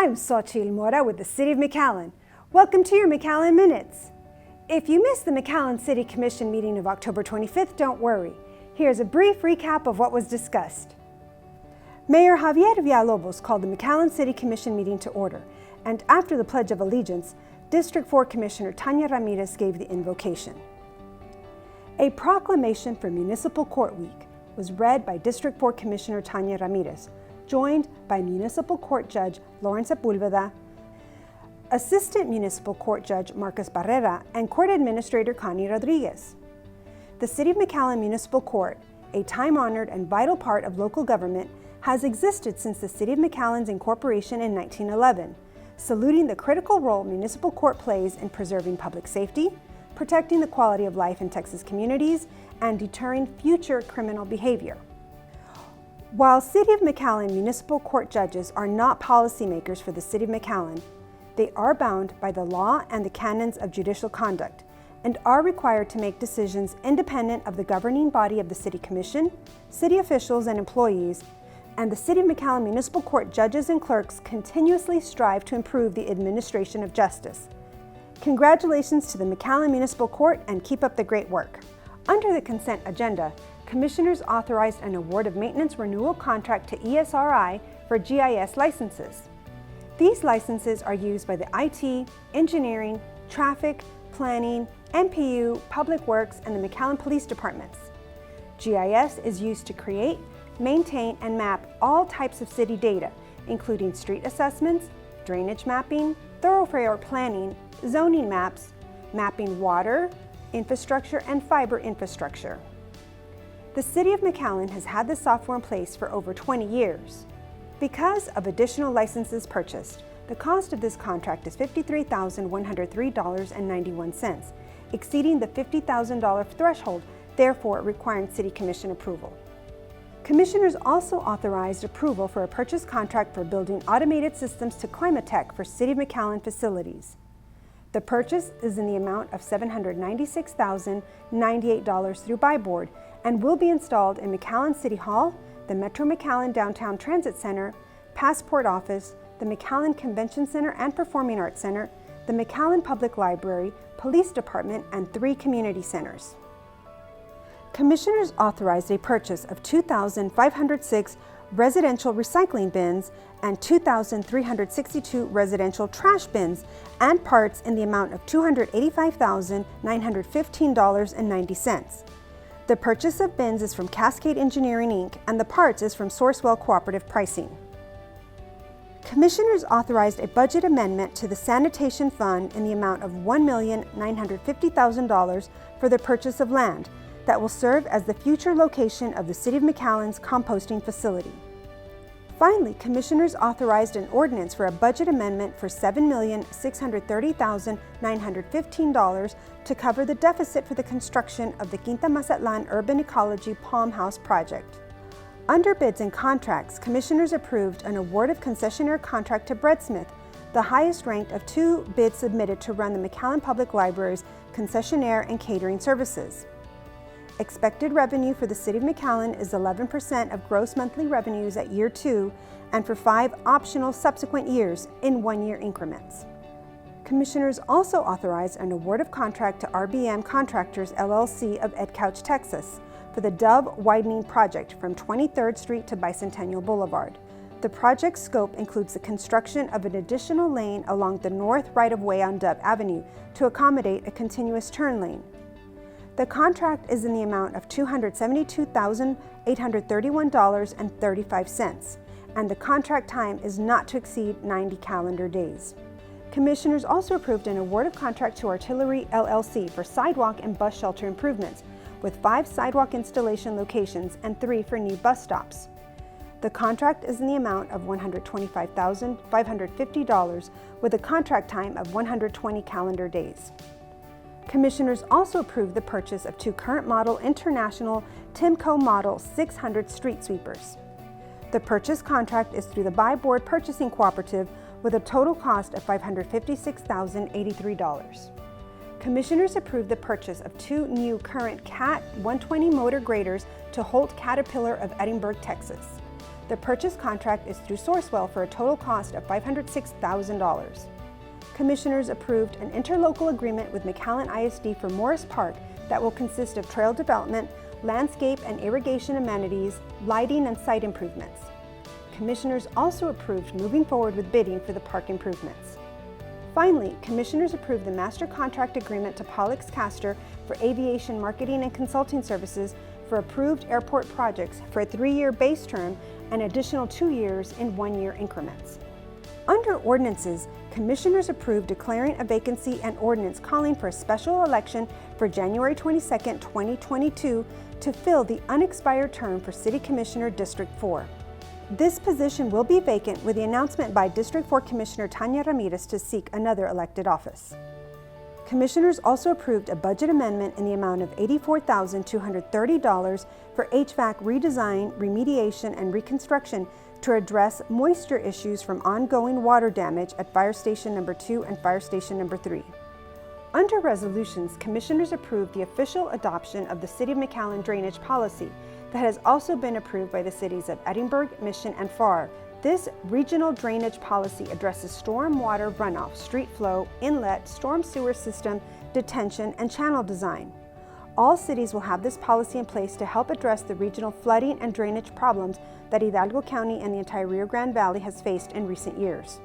I'm Xochitl Mora with the City of McAllen. Welcome to your McAllen Minutes. If you missed the McAllen City Commission meeting of October 25th, don't worry. Here's a brief recap of what was discussed. Mayor Javier Villalobos called the McAllen City Commission meeting to order, and after the Pledge of Allegiance, District 4 Commissioner Tanya Ramirez gave the invocation. A proclamation for Municipal Court Week was read by District 4 Commissioner Tanya Ramirez, joined by Municipal Court Judge Lawrence Sepulveda, Assistant Municipal Court Judge Marcus Barrera, and Court Administrator Connie Rodriguez. The City of McAllen Municipal Court, a time-honored and vital part of local government, has existed since the City of McAllen's incorporation in 1911, saluting the critical role municipal court plays in preserving public safety, protecting the quality of life in Texas communities, and deterring future criminal behavior. While City of McAllen municipal court judges are not policymakers for the City of McAllen, they are bound by the law and the canons of judicial conduct and are required to make decisions independent of the governing body of the City Commission, city officials and employees, and the City of McAllen Municipal Court judges and clerks continuously strive to improve the administration of justice. Congratulations to the McAllen Municipal Court and keep up the great work. Under the consent agenda, Commissioners authorized an award of maintenance renewal contract to ESRI for GIS licenses. These licenses are used by the IT, engineering, traffic, planning, MPU, Public Works, and the McAllen Police Departments. GIS is used to create, maintain, and map all types of city data, including street assessments, drainage mapping, thoroughfare planning, zoning maps, mapping water, infrastructure, and fiber infrastructure. The City of McAllen has had this software in place for over 20 years. Because of additional licenses purchased, the cost of this contract is $53,103.91, exceeding the $50,000 threshold, therefore requiring City Commission approval. Commissioners also authorized approval for a purchase contract for building automated systems to Climatech for City of McAllen facilities. The purchase is in the amount of $796,098 through Buy Board and will be installed in McAllen City Hall, the Metro McAllen Downtown Transit Center, Passport Office, the McAllen Convention Center and Performing Arts Center, the McAllen Public Library, Police Department, and 3 community centers. Commissioners authorized a purchase of 2,506 residential recycling bins and 2,362 residential trash bins and parts in the amount of $285,915.90. The purchase of bins is from Cascade Engineering, Inc., and the parts is from Sourcewell Cooperative Pricing. Commissioners authorized a budget amendment to the Sanitation Fund in the amount of $1,950,000 for the purchase of land that will serve as the future location of the City of McAllen's composting facility. Finally, Commissioners authorized an ordinance for a budget amendment for $7,630,915 to cover the deficit for the construction of the Quinta Mazatlan Urban Ecology Palm House project. Under bids and contracts, Commissioners approved an award of concessionaire contract to Breadsmith, the highest ranked of 2 bids submitted to run the McAllen Public Library's concessionaire and catering services. Expected revenue for the City of McAllen is 11% of gross monthly revenues at year 2 and for 5 optional subsequent years in 1-year increments. Commissioners also authorized an award of contract to RBM Contractors LLC of Edcouch, Texas for the Dove Widening project from 23rd Street to Bicentennial Boulevard. The project's scope includes the construction of an additional lane along the north right-of-way on Dove Avenue to accommodate a continuous turn lane. The contract is in the amount of $272,831.35, and the contract time is not to exceed 90 calendar days. Commissioners also approved an award of contract to Artillery LLC for sidewalk and bus shelter improvements, with 5 sidewalk installation locations and 3 for new bus stops. The contract is in the amount of $125,550, with a contract time of 120 calendar days. Commissioners also approved the purchase of 2 current model International Timco Model 600 street sweepers. The purchase contract is through the Buy Board Purchasing Cooperative with a total cost of $556,083. Commissioners approved the purchase of 2 new current CAT 120 motor graders to Holt Caterpillar of Edinburgh, Texas. The purchase contract is through Sourcewell for a total cost of $506,000. Commissioners approved an interlocal agreement with McAllen ISD for Morris Park that will consist of trail development, landscape and irrigation amenities, lighting, and site improvements. Commissioners also approved moving forward with bidding for the park improvements. Finally, Commissioners approved the master contract agreement to Pollux Castor for aviation marketing and consulting services for approved airport projects for a 3-year base term and additional 2 years in 1-year increments. Under ordinances, Commissioners approved declaring a vacancy and ordinance calling for a special election for January 22, 2022 to fill the unexpired term for City Commissioner District 4. This position will be vacant with the announcement by District 4 Commissioner Tanya Ramirez to seek another elected office. Commissioners also approved a budget amendment in the amount of $84,230 for HVAC redesign, remediation, and reconstruction to address moisture issues from ongoing water damage at Fire Station Number 2 and Fire Station Number 3. Under resolutions, Commissioners approved the official adoption of the City of McAllen drainage policy that has also been approved by the cities of Edinburgh, Mission, and Farr. This regional drainage policy addresses storm water runoff, street flow, inlet, storm sewer system, detention, and channel design. All cities will have this policy in place to help address the regional flooding and drainage problems that Hidalgo County and the entire Rio Grande Valley has faced in recent years.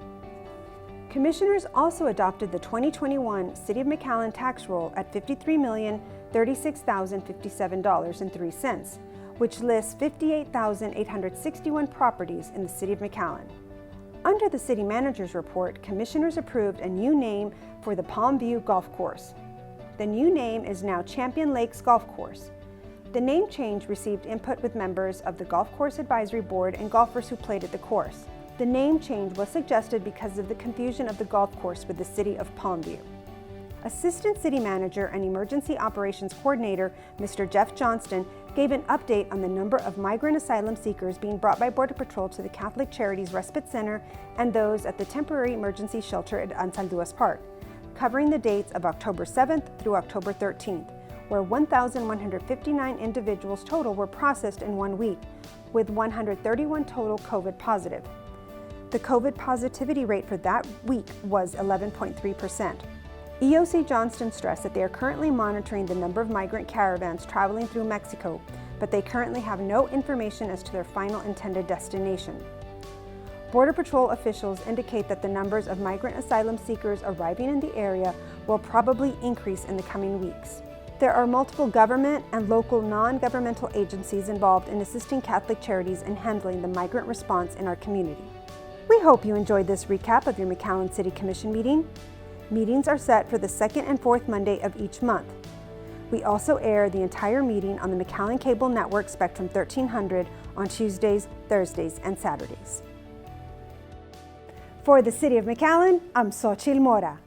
Commissioners also adopted the 2021 City of McAllen tax roll at $53,036,057.03, which lists 58,861 properties in the City of McAllen. Under the City Manager's report, Commissioners approved a new name for the Palm View Golf Course. The new name is now Champion Lakes Golf Course. The name change received input with members of the Golf Course Advisory Board and golfers who played at the course. The name change was suggested because of the confusion of the golf course with the City of Palmview. Assistant City Manager and Emergency Operations Coordinator, Mr. Jeff Johnston, gave an update on the number of migrant asylum seekers being brought by Border Patrol to the Catholic Charities Respite Center and those at the temporary emergency shelter at Ansalduas Park, covering the dates of October 7th through October 13th, where 1,159 individuals total were processed in 1 week, with 131 total COVID positive. The COVID positivity rate for that week was 11.3%. EOC Johnston stressed that they are currently monitoring the number of migrant caravans traveling through Mexico, but they currently have no information as to their final intended destination. Border Patrol officials indicate that the numbers of migrant asylum seekers arriving in the area will probably increase in the coming weeks. There are multiple government and local non-governmental agencies involved in assisting Catholic Charities in handling the migrant response in our community. We hope you enjoyed this recap of your McAllen City Commission meeting. Meetings are set for the second and fourth Monday of each month. We also air the entire meeting on the McAllen Cable Network Spectrum 1300 on Tuesdays, Thursdays, and Saturdays. For the City of McAllen, I'm Xochitl Mora.